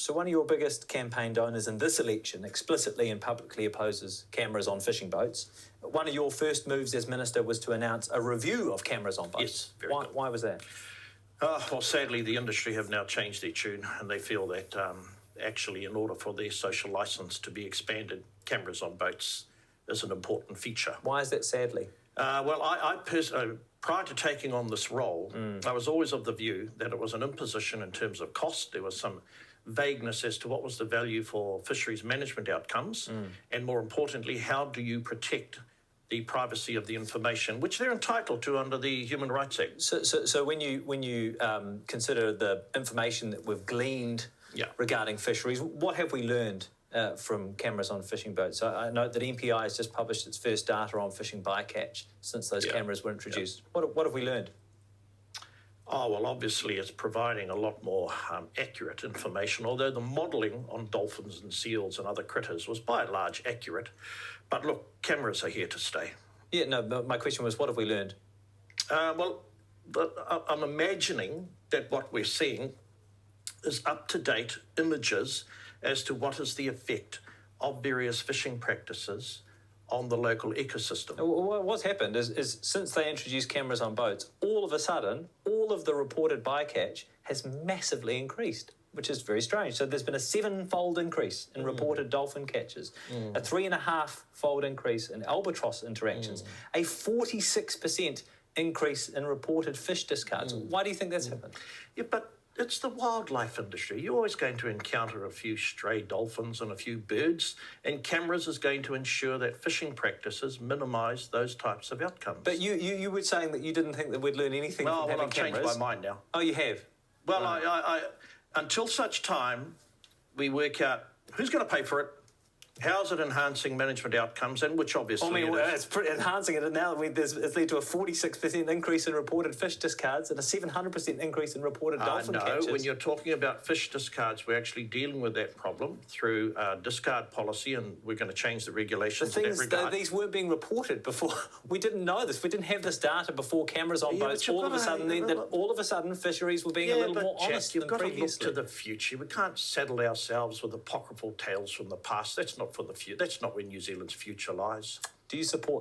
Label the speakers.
Speaker 1: So one of your biggest campaign donors in this election explicitly and publicly opposes cameras on fishing boats. One of your first moves as minister was to announce a review of cameras on boats.
Speaker 2: Yes,
Speaker 1: Why was that?
Speaker 2: Well, sadly, the industry have now changed their tune, and they feel that actually, in order for their social licence to be expanded, cameras on boats is an important feature.
Speaker 1: Why is that sadly?
Speaker 2: Well, prior to taking on this role, I was always of the view that it was an imposition in terms of cost. There was some vagueness as to what was the value for fisheries management outcomes, and more importantly, how do you protect the privacy of the information, which they're entitled to under the Human Rights Act.
Speaker 1: So when you consider the information that we've gleaned regarding fisheries, what have we learned from cameras on fishing boats? I note that MPI has just published its first data on fishing bycatch since those cameras were introduced. What have we learned?
Speaker 2: Oh, well, obviously it's providing a lot more accurate information, although the modelling on dolphins and seals and other critters was by and large accurate. But look, cameras are here to stay.
Speaker 1: Yeah, no, my question was, what have we learned?
Speaker 2: Well, I'm imagining that what we're seeing is up-to-date images as to what is the effect of various fishing practices on the local ecosystem.
Speaker 1: What's happened is since they introduced cameras on boats, all of a sudden, all of the reported bycatch has massively increased, which is very strange. So there's been a 7-fold increase in reported dolphin catches, a 3.5-fold increase in albatross interactions, a 46% increase in reported fish discards. Why do you think that's happened?
Speaker 2: Yeah, but it's the wildlife industry. You're always going to encounter a few stray dolphins and a few birds, and cameras is going to ensure that fishing practices minimise those types of outcomes.
Speaker 1: But you were saying that you didn't think that we'd learn anything from having
Speaker 2: I've
Speaker 1: cameras.
Speaker 2: changed my mind now.
Speaker 1: Oh, you have?
Speaker 2: Well, I until such time we work out who's going to pay for it, how's it enhancing management outcomes, and which obviously
Speaker 1: it's pretty enhancing it now. It's led to a 46% increase in reported fish discards and a 700% increase in reported dolphin catches.
Speaker 2: When you're talking about fish discards, we're actually dealing with that problem through discard policy, and we're going to change the regulations in that regard.
Speaker 1: These weren't being reported before. We didn't know this. We didn't have this data before cameras on boats. All of a sudden, fisheries were being a little more honest than previously.
Speaker 2: You've got to look to the future. We can't saddle ourselves with apocryphal tales from the past. That's not for the future. That's not where New Zealand's future lies.
Speaker 1: Do you support